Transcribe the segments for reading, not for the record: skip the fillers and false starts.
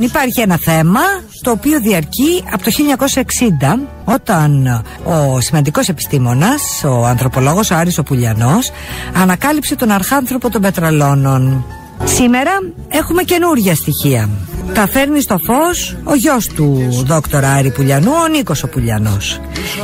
Υπάρχει ένα θέμα το οποίο διαρκεί από το 1960, όταν ο σημαντικός επιστήμονας, ο ανθρωπολόγος ο Άρης ο Πουλιανός, ανακάλυψε τον αρχάνθρωπο των πετραλώνων. Σήμερα έχουμε καινούργια στοιχεία. Τα φέρνει στο φως ο γιος του δόκτωρα Άρη Πουλιανού, ο Νίκος ο Πουλιανός.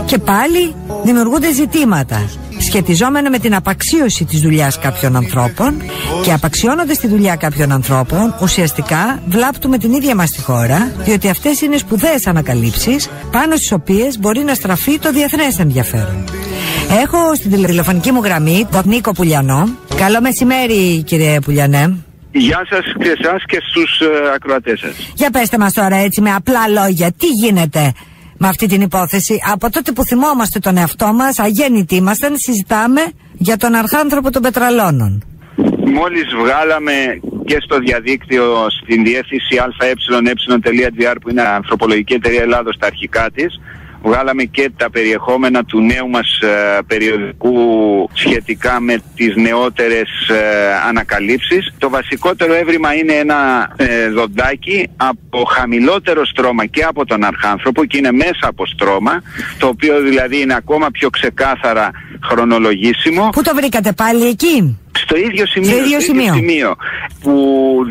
Και πάλι δημιουργούνται ζητήματα σχετιζόμενα με την απαξίωση της δουλειάς κάποιων ανθρώπων, και απαξιώνοντας τη δουλειά κάποιων ανθρώπων ουσιαστικά βλάπτουμε την ίδια μας τη χώρα, διότι αυτές είναι σπουδαίες ανακαλύψεις πάνω στις οποίες μπορεί να στραφεί το διεθνές ενδιαφέρον. Έχω στην τηλεφωνική μου γραμμή τον Νίκο Πουλιανό. Καλό μεσημέρι, κύριε Πουλιανέ. Γεια σας και εσάς και στους ακροατές σας. Για πέστε μας τώρα έτσι με απλά λόγια, τι γίνεται με αυτή την υπόθεση? Από τότε που θυμόμαστε τον εαυτό μας, αγέννητοι ήμασταν, συζητάμε για τον αρχάνθρωπο των πετραλώνων. Μόλις βγάλαμε και στο διαδίκτυο στην διεύθυνση ae.gr, που είναι Ανθρωπολογική Εταιρεία Ελλάδος, τα αρχικά της, βγάλαμε και τα περιεχόμενα του νέου μας περιοδικού σχετικά με τις νεότερες ανακαλύψεις. Το βασικότερο έβριμα είναι ένα δοντάκι από χαμηλότερο στρώμα και από τον αρχάνθρωπο, και είναι μέσα από στρώμα, το οποίο δηλαδή είναι ακόμα πιο ξεκάθαρα χρονολογήσιμο. Πού το βρήκατε πάλι εκεί? Στο ίδιο σημείο, που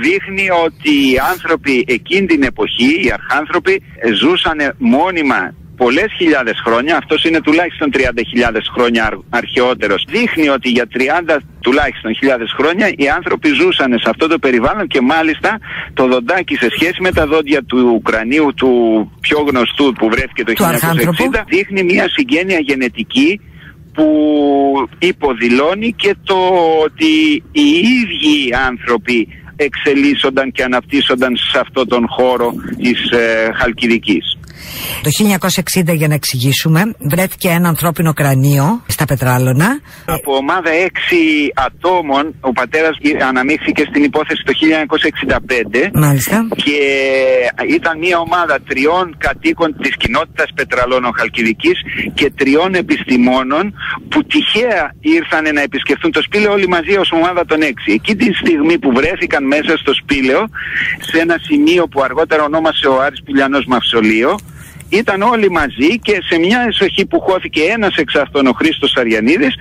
δείχνει ότι οι άνθρωποι εκείνη την εποχή, οι αρχάνθρωποι, ζούσαν μόνιμα πολλές χιλιάδες χρόνια. Αυτός είναι τουλάχιστον 30.000 χρόνια αρχαιότερος. Δείχνει ότι για 30 τουλάχιστον χιλιάδες χρόνια οι άνθρωποι ζούσαν σε αυτό το περιβάλλον, και μάλιστα το δοντάκι σε σχέση με τα δόντια του κρανίου του πιο γνωστού που βρέθηκε το 1960 δείχνει μια συγγένεια γενετική που υποδηλώνει και το ότι οι ίδιοι οι άνθρωποι εξελίσσονταν και αναπτύσσονταν σε αυτόν τον χώρο της Χαλκιδικής. Το 1960, για να εξηγήσουμε, βρέθηκε ένα ανθρώπινο κρανίο στα Πετράλωνα. Από ομάδα 6 ατόμων, ο πατέρας αναμίχθηκε στην υπόθεση το 1965. Μάλιστα. Και ήταν μια ομάδα 3 κατοίκων της κοινότητας Πετραλώνων Χαλκιδικής και 3 επιστημόνων που τυχαία ήρθαν να επισκεφθούν το σπήλαιο όλοι μαζί ως ομάδα των 6. Εκεί τη στιγμή που βρέθηκαν μέσα στο σπήλαιο, σε ένα σημείο που αργότερα ονόμασε ο Άρης Πουλιανός Μαυσολείο, ήταν όλοι μαζί, και σε μια εσοχή που χώθηκε ένας εξ αυτών, ο Χρήστος Αριανίδης,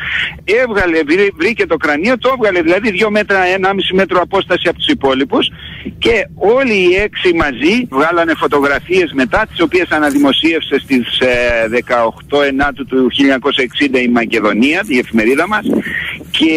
βρήκε το κρανίο, το έβγαλε δηλαδή 2 μέτρα, 1,5 μέτρο απόσταση από τους υπόλοιπους, και όλοι οι 6 μαζί βγάλανε φωτογραφίες μετά, τις οποίες αναδημοσίευσε στις 18 Ενάτου του 1960 η Μακεδονία, η εφημερίδα μας, και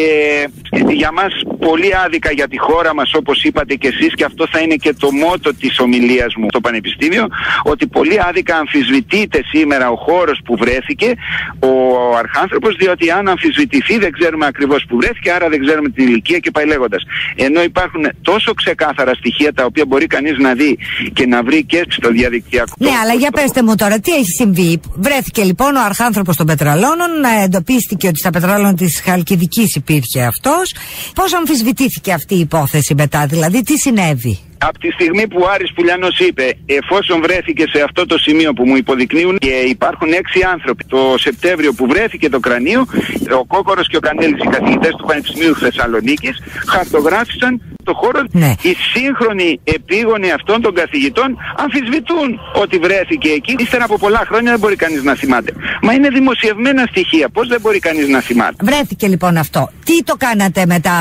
για μας πολύ άδικα για τη χώρα μας, όπως είπατε και εσείς, και αυτό θα είναι και το μότο της ομιλίας μου στο Πανεπιστήμιο, ότι πολύ άδικα αμφισβητείται σήμερα ο χώρος που βρέθηκε ο αρχάνθρωπος, διότι αν αμφισβητηθεί δεν ξέρουμε ακριβώς που βρέθηκε, άρα δεν ξέρουμε την ηλικία και πάει λέγοντας. Ενώ υπάρχουν τόσο ξεκάθαρα στοιχεία τα οποία μπορεί κανείς να δει και να βρει και στο διαδικτυακό. Ναι, αλλά για πέστε μου τώρα, τι έχει συμβεί? Βρέθηκε λοιπόν ο αρχάνθρωπος των Πετραλώνων, εντοπίστηκε ότι στα Πετράλωνα της Χαλκιδικής υπήρχε αυτός. Πώς αμφισβητήθηκε αυτή η υπόθεση μετά, δηλαδή τι συνέβη? Από τη στιγμή που ο Άρης Πουλιανός είπε, εφόσον βρέθηκε σε αυτό το σημείο που μου υποδεικνύουν και υπάρχουν 6 άνθρωποι, το Σεπτέμβριο που βρέθηκε το κρανίο, ο Κόκορος και ο Κανέλης, οι καθηγητές του Πανεπιστημίου Θεσσαλονίκης, χαρτογράφησαν το χώρο. Ναι. Οι σύγχρονοι επίγονοι αυτών των καθηγητών αμφισβητούν ότι βρέθηκε εκεί. Ύστερα από πολλά χρόνια δεν μπορεί κανείς να θυμάται. Μα είναι δημοσιευμένα στοιχεία. Πώς δεν μπορεί κανείς να θυμάται? Βρέθηκε λοιπόν αυτό. Τι το κάνατε μετά,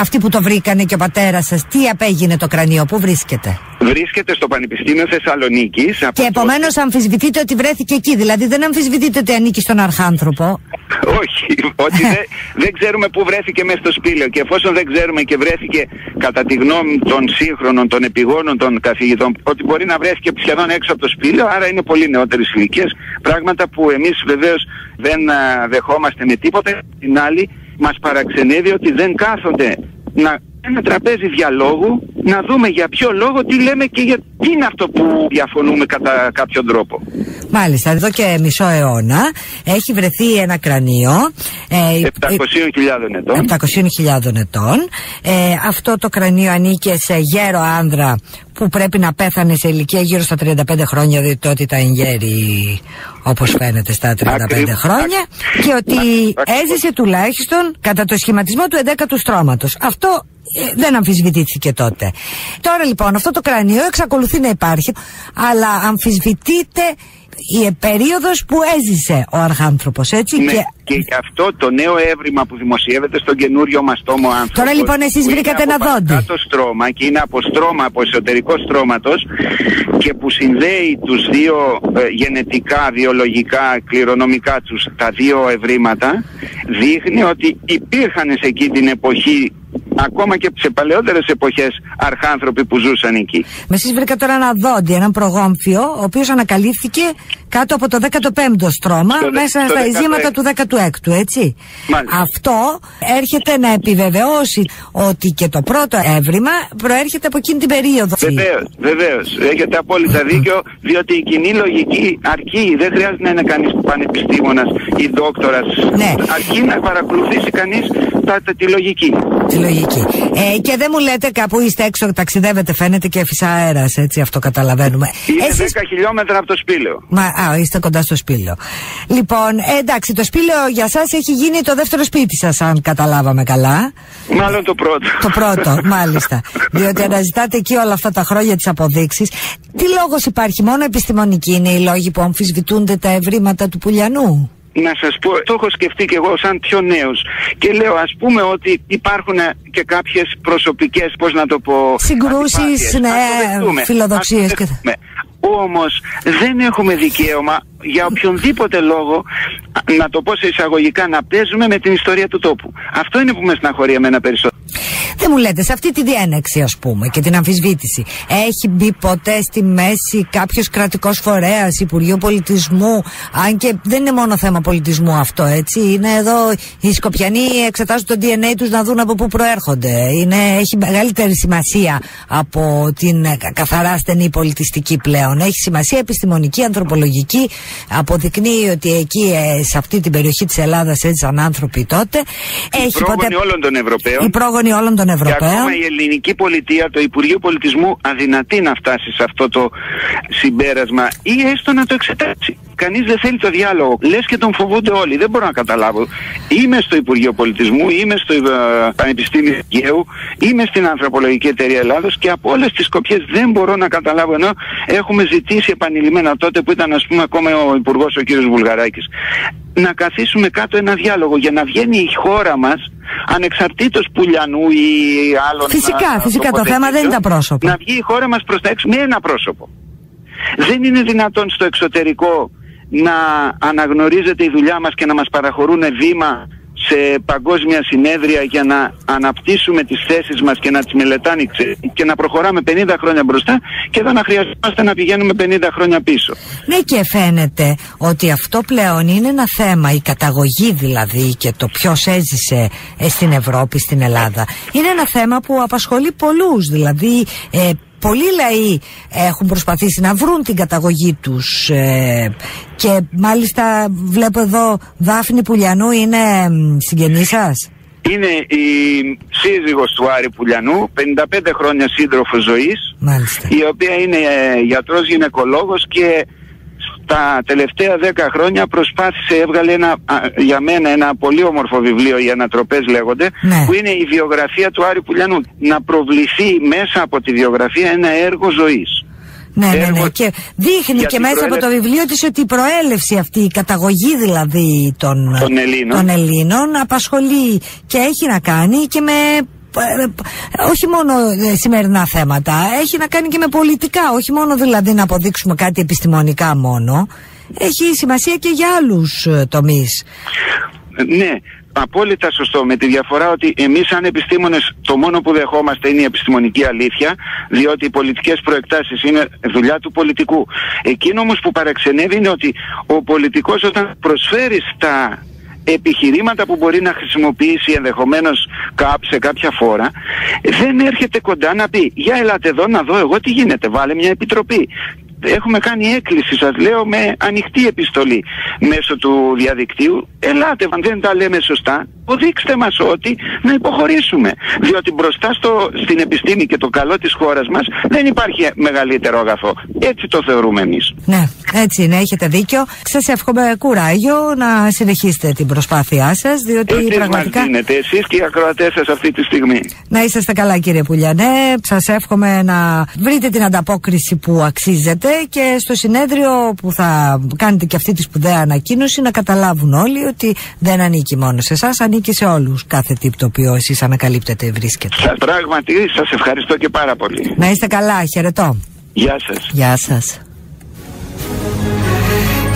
αυτοί που το βρήκανε και ο πατέρας σας? Τι απέγινε το κρανίο, πού βρίσκεται? Βρίσκεται στο Πανεπιστήμιο Θεσσαλονίκης. Και επομένως αμφισβητείτε ότι βρέθηκε εκεί, δηλαδή δεν αμφισβητείτε ότι ανήκει στον αρχάνθρωπο? Όχι, ότι δεν ξέρουμε πού βρέθηκε μέσα στο σπήλαιο, και εφόσον δεν ξέρουμε και βρέθηκε κατά τη γνώμη των σύγχρονων, των επιγόνων των καθηγητών, ότι μπορεί να βρέθηκε σχεδόν έξω από το σπήλαιο, άρα είναι πολύ νεότερες ηλικίες, πράγματα που εμείς βεβαίως δεν δεχόμαστε με τίποτα. Την άλλη μας παραξενεύει ότι δεν κάθονται να ένα τραπέζι διαλόγου, να δούμε για ποιο λόγο, τι λέμε και γιατί είναι αυτό που διαφωνούμε κατά κάποιον τρόπο. Μάλιστα, εδώ και μισό αιώνα έχει βρεθεί ένα κρανίο 700.000 ετών. 700.000 ετών. Αυτό το κρανίο ανήκε σε γέρο άνδρα που πρέπει να πέθανε σε ηλικία γύρω στα 35 χρόνια, διότι τότε ήταν γέροι, όπως φαίνεται, στα 35 χρόνια, και ότι έζησε τουλάχιστον κατά το σχηματισμό του 11ου στρώματος. Αυτό δεν αμφισβητήθηκε τότε. Τώρα λοιπόν αυτό το κρανίο εξακολουθεί να υπάρχει, αλλά αμφισβητείται η περίοδος που έζησε ο αρχάνθρωπος, έτσι. Ναι, και γι' αυτό το νέο έβριμα που δημοσιεύεται στον καινούριο μας τόμο άνθρωπος. Τώρα λοιπόν εσείς βρήκατε ένα δόντι. Το στρώμα και είναι από στρώμα, από εσωτερικό στρώματος, και που συνδέει τους δύο γενετικά, βιολογικά, κληρονομικά τους τα δύο ευρήματα, δείχνει ότι υπήρχαν σε εκεί την εποχή, ακόμα και σε παλαιότερες εποχές, αρχάνθρωποι που ζούσαν εκεί. Με εσείς βρήκατε τώρα ένα δόντι, έναν προγόμφιο, ο οποίος ανακαλύφθηκε κάτω από το 15ο στρώμα, μέσα στα ειζήματα του 16ου, έτσι. Μάλιστα. Αυτό έρχεται να επιβεβαιώσει ότι και το πρώτο έβριμα προέρχεται από εκείνη την περίοδο. Βεβαίως. Έχετε απόλυτα δίκιο, διότι η κοινή λογική αρκεί. Δεν χρειάζεται να είναι κανείς πανεπιστήμονας ή δόκτορας. Ναι. Αρκεί να παρακολουθήσει κανείς τη λογική. Τη λογική. Και δεν μου λέτε, κάπου είστε έξω, ταξιδεύετε, φαίνεται και φυσά αέρας, έτσι, αυτό καταλαβαίνουμε. Είναι 10 χιλιόμετρα από το Σπήλαιο. Είστε κοντά στο Σπήλαιο. Λοιπόν, εντάξει, το Σπήλαιο για σας έχει γίνει το δεύτερο σπίτι σας, αν καταλάβαμε καλά. Μάλλον το πρώτο. Το πρώτο, μάλιστα. Διότι αναζητάτε εκεί όλα αυτά τα χρόνια τις αποδείξεις. Τι λόγος υπάρχει, μόνο επιστημονική είναι οι λόγοι που αμφισβητούνται τα ευρήματα του Πουλιανού? Να σας πω, το έχω σκεφτεί και εγώ σαν πιο νέος, και λέω, ας πούμε, ότι υπάρχουν και κάποιες προσωπικές, πώς να το πω, συγκρούσεις, ναι, φιλοδοξίες. Όμως δεν έχουμε δικαίωμα για οποιονδήποτε λόγο, να το πω σε εισαγωγικά, να παίζουμε με την ιστορία του τόπου. Αυτό είναι που με στεναχωρεί εμένα περισσότερο. Δεν μου λέτε, σε αυτή τη διένεξη, ας πούμε, και την αμφισβήτηση, έχει μπει ποτέ στη μέση κάποιος κρατικός φορέας, Υπουργείο Πολιτισμού? Αν και δεν είναι μόνο θέμα πολιτισμού αυτό, έτσι. Είναι εδώ οι Σκοπιανοί εξετάζουν το DNA τους να δουν από πού προέρχονται. Έχει μεγαλύτερη σημασία από την καθαρά στενή πολιτιστική πλέον. Έχει σημασία επιστημονική, ανθρωπολογική. Αποδεικνύει ότι εκεί, σε αυτή την περιοχή της Ελλάδας, έζησαν άνθρωποι τότε. Οι πρόγονοι όλων των Ευρωπαίων. Οι πρόγονοι όλων των Ευρωπαίων. Και ακόμα η ελληνική πολιτεία, το Υπουργείο Πολιτισμού, αδυνατεί να φτάσει σε αυτό το συμπέρασμα ή έστω να το εξετάσει. Κανείς δεν θέλει το διάλογο. Λες και τον φοβούνται όλοι. Δεν μπορώ να καταλάβω. Είμαι στο Υπουργείο Πολιτισμού, είμαι στο Πανεπιστήμιο Αιγαίου, είμαι στην Ανθρωπολογική Εταιρεία Ελλάδος, και από όλες τις σκοπιές δεν μπορώ να καταλάβω. Ενώ έχουμε ζητήσει επανειλημμένα τότε που ήταν, ας πούμε, ακόμα ο Υπουργός ο κ. Βουλγαράκης, να καθίσουμε κάτω ένα διάλογο για να βγαίνει η χώρα μας, ανεξαρτήτως Πουλιανού ή άλλων. Φυσικά το θέμα δεν είναι τα πρόσωπα. Να βγει η χώρα μας προς τα έξω με ένα πρόσωπο. Δεν είναι δυνατόν στο εξωτερικό να αναγνωρίζεται η δουλειά μας και να μας παραχωρούν βήμα σε παγκόσμια συνέδρια για να αναπτύσσουμε τις θέσεις μας και να τις μελετάνε και να προχωράμε 50 χρόνια μπροστά, και εδώ να χρειαζόμαστε να πηγαίνουμε 50 χρόνια πίσω. Ναι, και φαίνεται ότι αυτό πλέον είναι ένα θέμα, η καταγωγή δηλαδή, και το ποιος έζησε στην Ευρώπη, στην Ελλάδα, είναι ένα θέμα που απασχολεί πολλούς. Δηλαδή πολλοί λαοί έχουν προσπαθήσει να βρουν την καταγωγή τους, και μάλιστα βλέπω εδώ Δάφνη Πουλιανού είναι συγγενή σας. Είναι η σύζυγος του Άρη Πουλιανού, 55 χρόνια σύντροφος ζωής, μάλιστα, η οποία είναι γιατρός γυναικολόγος, και τα τελευταία 10 χρόνια προσπάθησε, έβγαλε για μένα ένα πολύ όμορφο βιβλίο, οι Ανατροπές λέγονται, ναι, που είναι η βιογραφία του Άρη Πουλιανού. Να προβληθεί μέσα από τη βιογραφία ένα έργο ζωής. Ναι. Και δείχνει και μέσα από το βιβλίο της ότι η προέλευση αυτή, η καταγωγή δηλαδή των Ελλήνων απασχολεί και έχει να κάνει και με όχι μόνο σημερινά θέματα, έχει να κάνει και με πολιτικά, όχι μόνο δηλαδή να αποδείξουμε κάτι επιστημονικά μόνο, έχει σημασία και για άλλους τομείς. Ναι, απόλυτα σωστό, με τη διαφορά ότι εμείς σαν επιστήμονες το μόνο που δεχόμαστε είναι η επιστημονική αλήθεια, διότι οι πολιτικές προεκτάσεις είναι δουλειά του πολιτικού. Εκείνο όμως που παραξενεύει είναι ότι ο πολιτικός, όταν προσφέρει στα επιχειρήματα που μπορεί να χρησιμοποιήσει ενδεχομένως σε κάποια φόρα, δεν έρχεται κοντά να πει «Για ελάτε εδώ να δω εγώ τι γίνεται, βάλε μια επιτροπή». Έχουμε κάνει έκκληση, σας λέω, με ανοιχτή επιστολή μέσω του διαδικτύου. Ελάτε, αν δεν τα λέμε σωστά, Αποδείξτε μας ότι να υποχωρήσουμε. Διότι μπροστά στην επιστήμη και το καλό της χώρας μας δεν υπάρχει μεγαλύτερο αγαθό. Έτσι το θεωρούμε εμείς. Ναι, έτσι είναι, έχετε δίκιο. Σας εύχομαι κουράγιο να συνεχίσετε την προσπάθειά σας, διότι εσείς πραγματικά... μας δίνετε, εσείς και οι ακροατές σας αυτή τη στιγμή. Να είσαστε καλά, κύριε Πουλιανέ. Σας εύχομαι να βρείτε την ανταπόκριση που αξίζετε και στο συνέδριο που θα κάνετε και αυτή τη σπουδαία ανακοίνωση να καταλάβουν όλοι ότι δεν ανήκει μόνο σε εσάς, ανήκει σε όλους κάθε τύπο το οποίο εσείς ανακαλύπτετε βρίσκεται. Πράγματι, σας ευχαριστώ και πάρα πολύ. Να είστε καλά, χαιρετώ. Γεια σας. Γεια σας.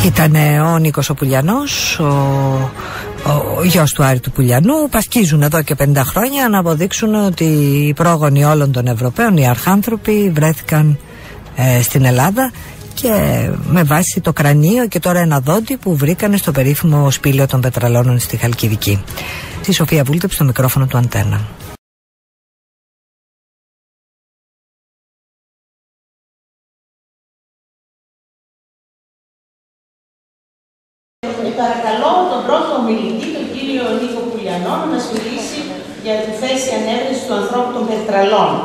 Ήταν ο Νίκος ο Πουλιανός, ο γιος του Άρη του Πουλιανού. Πασκίζουν εδώ και 50 χρόνια να αποδείξουν ότι οι πρόγονοι όλων των Ευρωπαίων, οι αρχάνθρωποι, βρέθηκαν στην Ελλάδα και με βάση το κρανίο και τώρα ένα δόντι που βρήκανε στο περίφημο σπήλαιο των Πετραλώνων στη Χαλκιδική. Τη Σοφία Βούλτεψ στο μικρόφωνο του Αντένα. Παρακαλώ τον πρώτο ομιλητή, τον κύριο Νίκο Πουλιανό, να μας μιλήσει για τη θέση ανέβρεσης του ανθρώπου των Πετραλώνων.